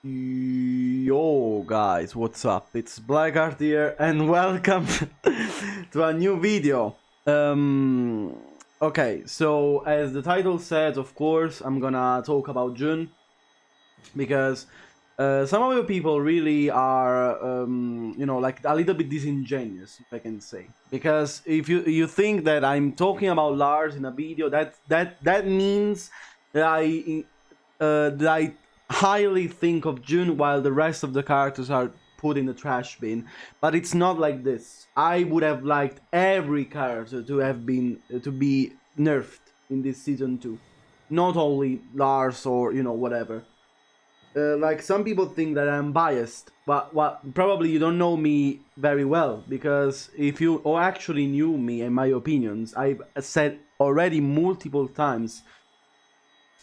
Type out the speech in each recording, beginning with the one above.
Yo guys, what's up? It's Blackheart here and welcome to a new video. Okay, so as the title says, of course, I'm gonna talk about June because some of you people really are, like a little bit disingenuous, if I can say. Because if you think that I'm talking about Lars in a video, that means that I highly think of June while the rest of the characters are put in the trash bin. But it's not like this. I would have liked every character to be nerfed in this season 2, not only Lars or whatever. Like some people think that I'm biased, but probably you don't know me very well, because if you actually knew me and my opinions, I've said already multiple times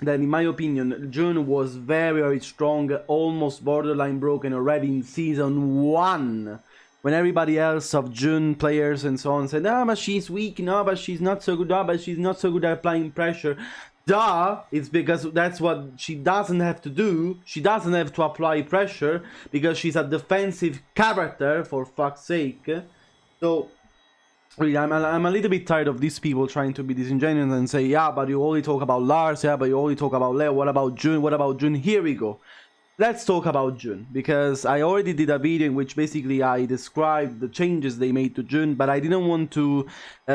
that in my opinion June was very strong, almost borderline broken already in season 1, when everybody else of June players and so on said, no, but she's weak, no, but she's not so good, no, but she's not so good at applying pressure. Duh, it's because that's what she doesn't have to do. She doesn't have to apply pressure because she's a defensive character, for fuck's sake. So really, I'm a little bit tired of these people trying to be disingenuous and say, yeah, but you only talk about Lars, yeah, but you only talk about Leo, what about June, what about June? Here we go. Let's talk about June, because I already did a video in which basically I described the changes they made to June, but I didn't want to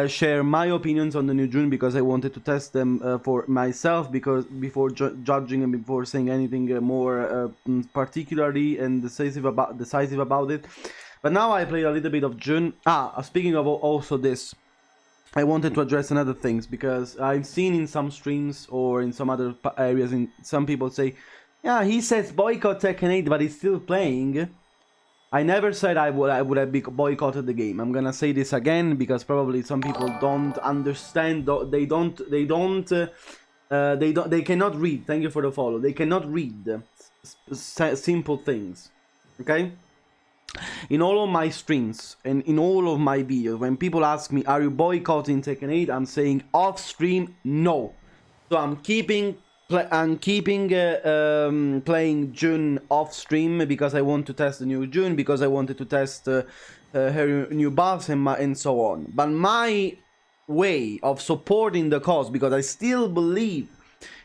share my opinions on the new June because I wanted to test them for myself, because before judging and before saying anything more particularly and decisive about it. But now I played a little bit of June. Speaking of also this, I wanted to address another things, because I've seen in some streams or in some other areas, some people say, yeah, he says boycott Tekken 8, but he's still playing. I never said I would have boycotted the game. I'm gonna say this again because probably some people don't understand. They cannot read. Thank you for the follow. They cannot read simple things. Okay. In all of my streams and in all of my videos, when people ask me, are you boycotting Tekken 8? I'm saying off stream, no. So I'm keeping playing June off stream because I want to test the new June, because I wanted to test her new buffs and so on. But my way of supporting the cause, because I still believe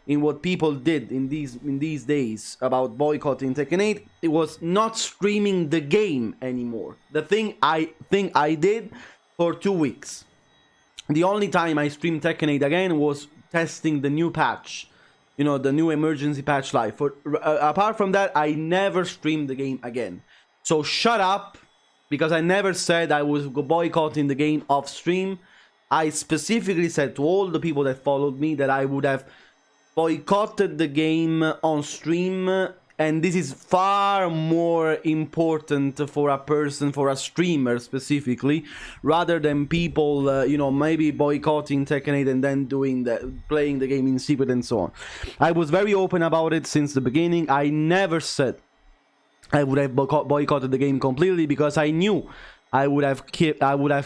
in what people did in these days about boycotting Tekken 8, it was not streaming the game anymore. The thing I did for 2 weeks. The only time I streamed Tekken 8 again was testing the new patch, the new emergency patch live. Apart from that, I never streamed the game again. So shut up, because I never said I was boycotting the game off stream. I specifically said to all the people that followed me that I would have boycotted the game on stream, and this is far more important for a streamer specifically, rather than people maybe boycotting Tekken 8 and then playing the game in secret and so on. I was very open about it since the beginning. I never said I would have boycotted the game completely, because I knew I would have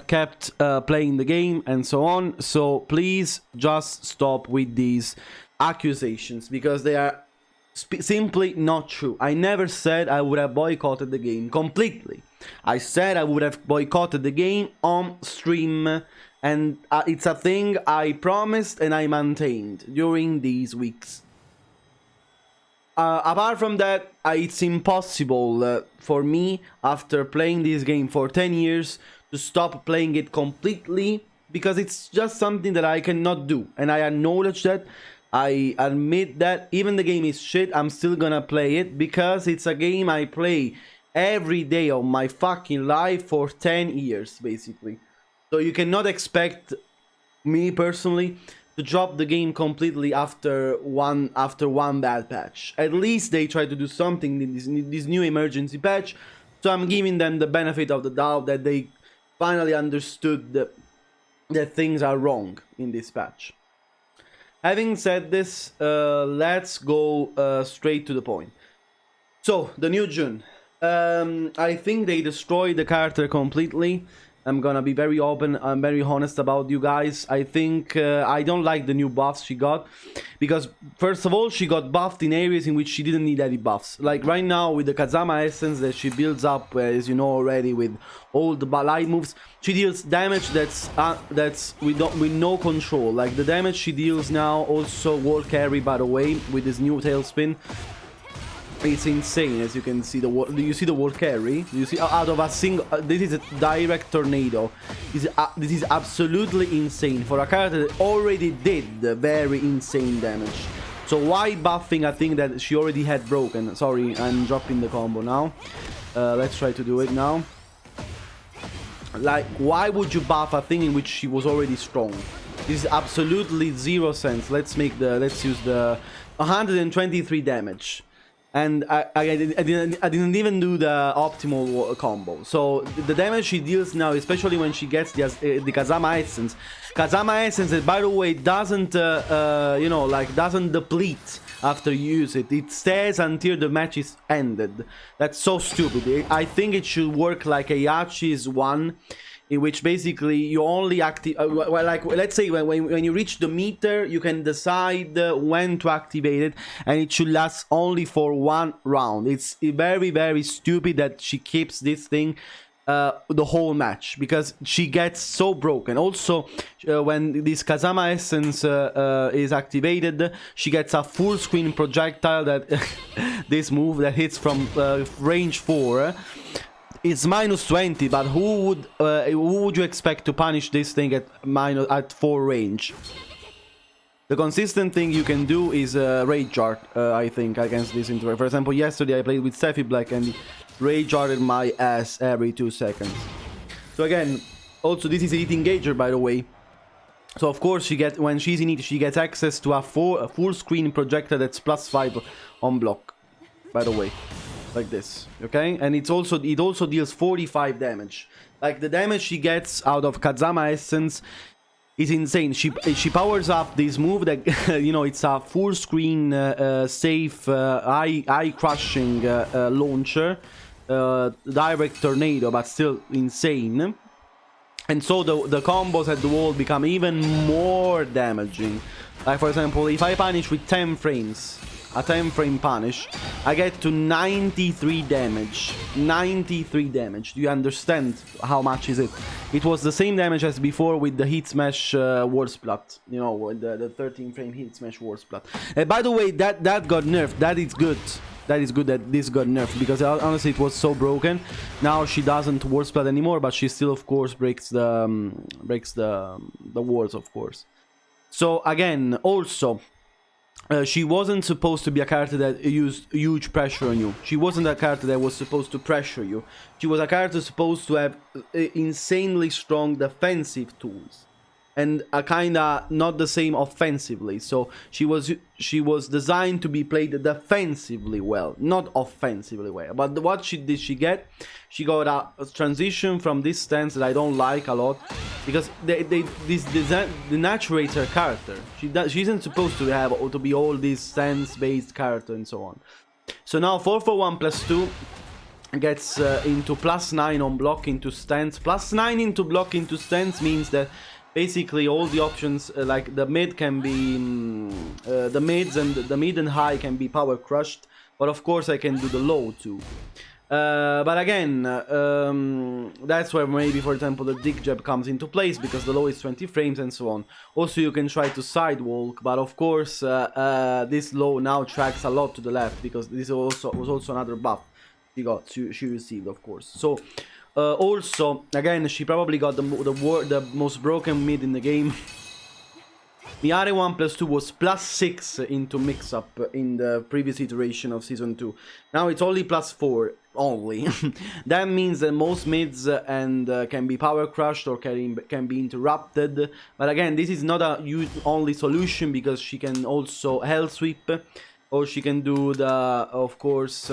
kept playing the game and so on. So please just stop with these accusations, because they are simply not true. I never said I would have boycotted the game completely. I said I would have boycotted the game on stream, and it's a thing I promised and I maintained during these weeks. Apart from that, it's impossible for me, after playing this game for 10 years, to stop playing it completely, because it's just something that I cannot do, and I acknowledge that. I admit that even the game is shit, I'm still gonna play it, because it's a game I play every day of my fucking life for 10 years, basically. So you cannot expect me personally to drop the game completely after one bad patch. At least they try to do something in this new emergency patch, so I'm giving them the benefit of the doubt that they finally understood that things are wrong in this patch. Having said this, let's go straight to the point. So, the new June. I think they destroyed the character completely. I'm gonna be very open, I'm very honest about you guys. I think I don't like the new buffs she got, because first of all, she got buffed in areas in which she didn't need any buffs. Like right now with the Kazama essence that she builds up, as you know already, with all the light moves, she deals damage that's with no control. Like the damage she deals now, also wall carry, by the way, with this new tailspin. It's insane, as you can see. Do you see the wall carry? Do you see out of a single? This is a direct tornado. This is absolutely insane for a character that already did very insane damage. So why buffing a thing that she already had broken? Sorry, I'm dropping the combo now. Let's try to do it now. Like, why would you buff a thing in which she was already strong? This is absolutely zero sense. Let's use the 123 damage. And I didn't even do the optimal combo. So the damage she deals now, especially when she gets the Kazama essence. Kazama essence, that, by the way, doesn't you know, like, doesn't deplete after you use it. It stays until the match is ended. That's so stupid. I think it should work like a Yachi's one, in which basically you only activate, well, like, let's say when you reach the meter, you can decide when to activate it, and it should last only for 1 round. It's very, very stupid that she keeps this thing the whole match, because she gets so broken. Also, when this Kazama essence is activated, she gets a full screen projectile that this move that hits from range 4. It's -20, but who would you expect to punish this thing at 4 range? The consistent thing you can do is Rage Art, I think, against this interaction. For example, yesterday I played with Steffi Black and Rage Arted my ass every 2 seconds. So again, also this is a hit engager, by the way. So of course when she's in it, she gets access to a full screen projector that's +5 on block, by the way. Like this, okay? And it also deals 45 damage. Like, the damage she gets out of Kazama essence is insane. She powers up this move that you know, it's a full screen safe eye crushing launcher, direct tornado, but still insane. And so the combos at the wall become even more damaging. Like, for example, if I punish with 10 frames, a 10 frame punish, I get to 93 damage. 93 damage. Do you understand how much is it? It was the same damage as before with the Heat Smash War Splat. You know, the 13 frame Heat Smash War Splat. By the way, that got nerfed. That is good. That is good that this got nerfed, because honestly it was so broken. Now she doesn't War Splat anymore, but she still, of course, breaks the walls, of course. So again, also, she wasn't supposed to be a character that used huge pressure on you. She wasn't a character that was supposed to pressure you. She was a character supposed to have insanely strong defensive tools, and a kinda not the same offensively. So she was designed to be played defensively well, not offensively well. But what did she get? She got a transition from this stance that I don't like a lot, because this denaturates her character. She isn't supposed to be all this stance-based character and so on. So now 441 +2 gets into +9 on block into stance. +9 into block into stance means that basically all the options, like the mid can be the mid and high can be power crushed, but of course I can do the low too. But again, that's where maybe, for example, the dig jab comes into place, because the low is 20 frames and so on. Also, you can try to sidewalk, but of course this low now tracks a lot to the left, because this was also another buff she received, of course. So also, again, she probably got the most broken mid in the game. Miare 1 +2 was +6 into mix-up in the previous iteration of Season 2. Now it's only +4, only. That means that most mids can be power crushed or can be interrupted. But again, this is not a only solution, because she can also hell sweep, or she can do the, of course,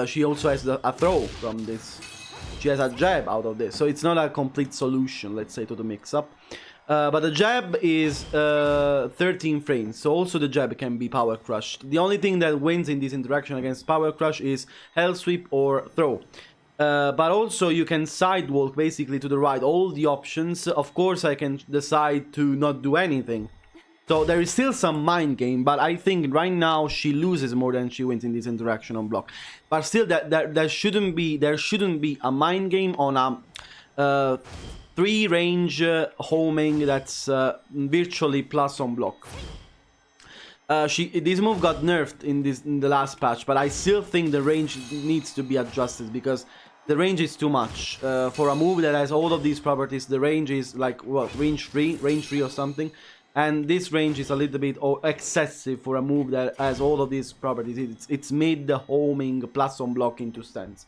she also has a throw from this. She has a jab out of this, so it's not a complete solution, let's say, to the mix-up. But the jab is 13 frames, so also the jab can be power crushed. The only thing that wins in this interaction against power crush is hell sweep or throw. But also you can sidewalk basically to the right, all the options. Of course I can decide to not do anything. So there is still some mind game, but I think right now she loses more than she wins in this interaction on block. But still, there shouldn't be a mind game on a 3 range homing that's virtually plus on block. This move got nerfed in the last patch, but I still think the range needs to be adjusted because the range is too much for a move that has all of these properties. The range is like what, range 3 or something. And this range is a little bit excessive for a move that has all of these properties. It's made the homing plus on block into stance.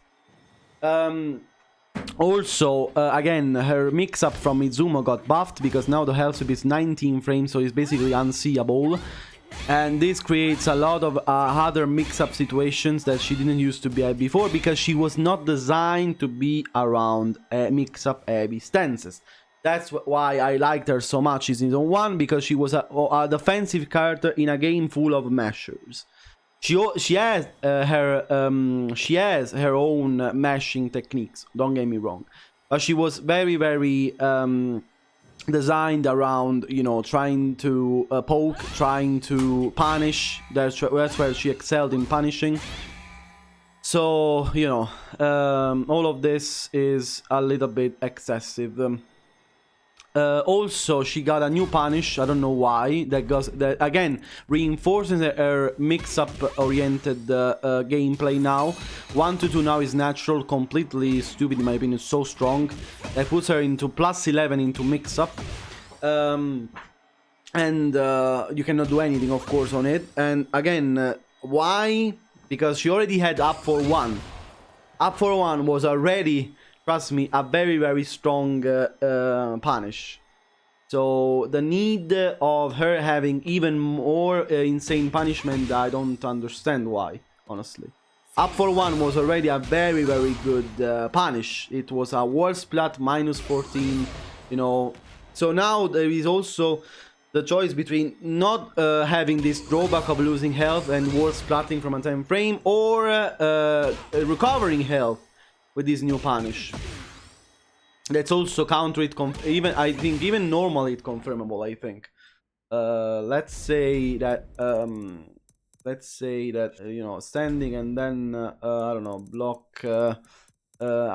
Also, again, her mix-up from Izumo got buffed because now the health sweep is 19 frames, so it's basically unseeable. And this creates a lot of other mix-up situations that she didn't used to be at before because she was not designed to be around mix-up heavy stances. That's why I liked her so much in Season 1, because she was a defensive character in a game full of mashers. She has her own mashing techniques, don't get me wrong. But she was very, very designed around, you know, trying to poke, trying to punish. That's where she excelled in punishing. So, you know, all of this is a little bit excessive. Also, she got a new punish, I don't know why, that again reinforces her mix-up oriented gameplay now. 1-2 now is natural, completely stupid in my opinion, so strong. That puts her into plus 11 into mix-up. And you cannot do anything, of course, on it. And again, why? Because she already had up for 1. Up for 1 was already, trust me, a very, very strong punish. So the need of her having even more insane punishment, I don't understand why, honestly. Up for 1 was already a very, very good punish. It was a wall splat minus 14, you know. So now there is also the choice between not having this drawback of losing health and wall splatting from a time frame, or recovering health with this new punish. That's also counter it, even I think even normally it's confirmable. I think. Let's say that you know, standing and then I don't know, block. I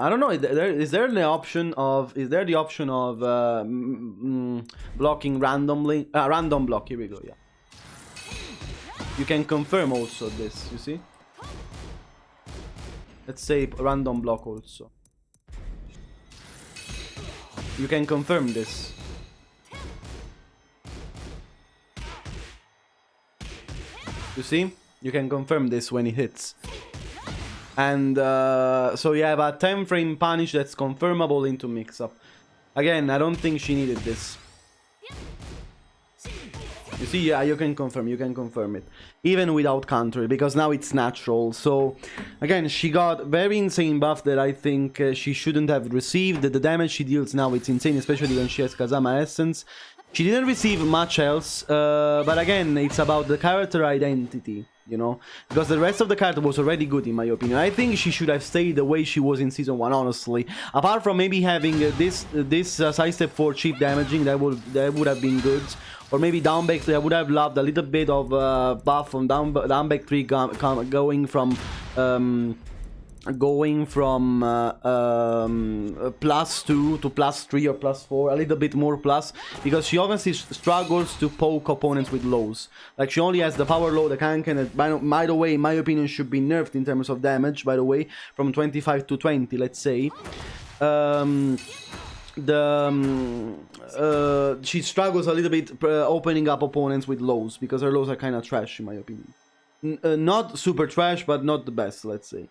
don't know. Is there the option of blocking randomly? Random block. Here we go. Yeah. You can confirm also this. You see. Let's say random block also. You can confirm this. You see? You can confirm this when it hits. And so you have a 10 frame punish that's confirmable into mix-up. Again, I don't think she needed this. You see, yeah, you can confirm it. Even without counter, because now it's natural. So, again, she got very insane buff that I think she shouldn't have received. The damage she deals now, it's insane, especially when she has Kazama Essence. She didn't receive much else, but again, it's about the character identity, you know? Because the rest of the character was already good, in my opinion. I think she should have stayed the way she was in Season 1, honestly. Apart from maybe having this sidestep for cheap damaging, that would have been good. Or maybe down back 3, I would have loved a little bit of buff from down back 3 going from +2 to +3 or +4, a little bit more plus, because she obviously struggles to poke opponents with lows. Like, she only has the power low, the Kanken, that by the way, in my opinion, should be nerfed in terms of damage, by the way, from 25 to 20, let's say. She struggles a little bit opening up opponents with lows, because her lows are kind of trash in my opinion. Not super trash, but not the best, let's say.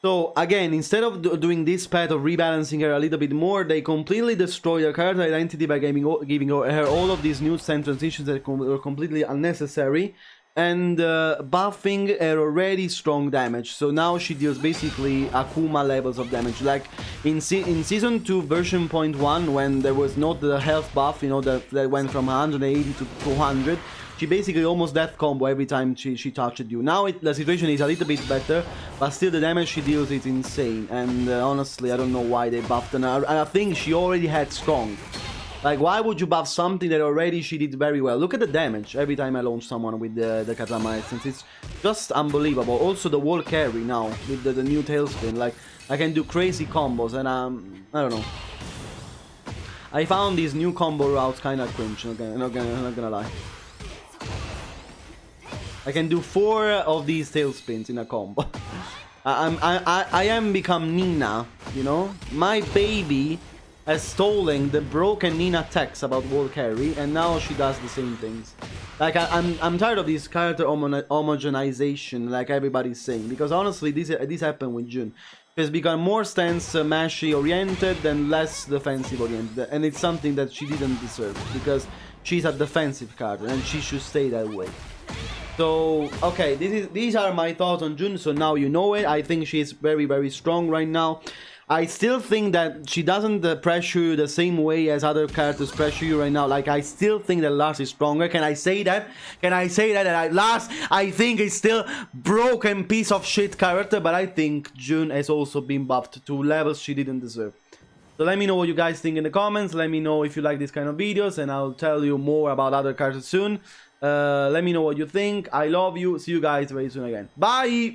So again, instead of doing this path of rebalancing her a little bit more, they completely destroy her character identity by giving her all of these new stand transitions that were completely unnecessary, and buffing her already strong damage. So now she deals basically Akuma levels of damage. Like in Season 2 version 0.1, when there was not the health buff, you know, that went from 180 to 200, she basically almost death combo every time she touched you. Now the situation is a little bit better, but still the damage she deals is insane. And honestly, I don't know why they buffed her. And I think she already had strong. Like, why would you buff something that already she did very well? Look at the damage every time I launch someone with the Kazama essence. It's just unbelievable. Also, the wall carry now with the new tailspin. Like, I can do crazy combos, and I don't know. I found these new combo routes kind of cringe. Not gonna lie. I can do 4 of these tailspins in a combo. I am become Nina, you know? My baby has stolen the broken Nina text about wall carry, and now she does the same things. Like, I'm tired of this character homogenization, like everybody's saying, because honestly, this happened with Jun. She's become more stance mashy oriented and less defensive oriented, and it's something that she didn't deserve, because she's a defensive character and she should stay that way. So, okay, these are my thoughts on Jun, so now you know it. I think she's very, very strong right now. I still think that she doesn't pressure you the same way as other characters pressure you right now. Like, I still think that Lars is stronger. Can I say that? Can I say that Lars, I think, is still broken piece of shit character, but I think Jun has also been buffed to levels she didn't deserve. So let me know what you guys think in the comments. Let me know if you like this kind of videos, and I'll tell you more about other characters soon. Let me know what you think. I love you. See you guys very soon again. Bye!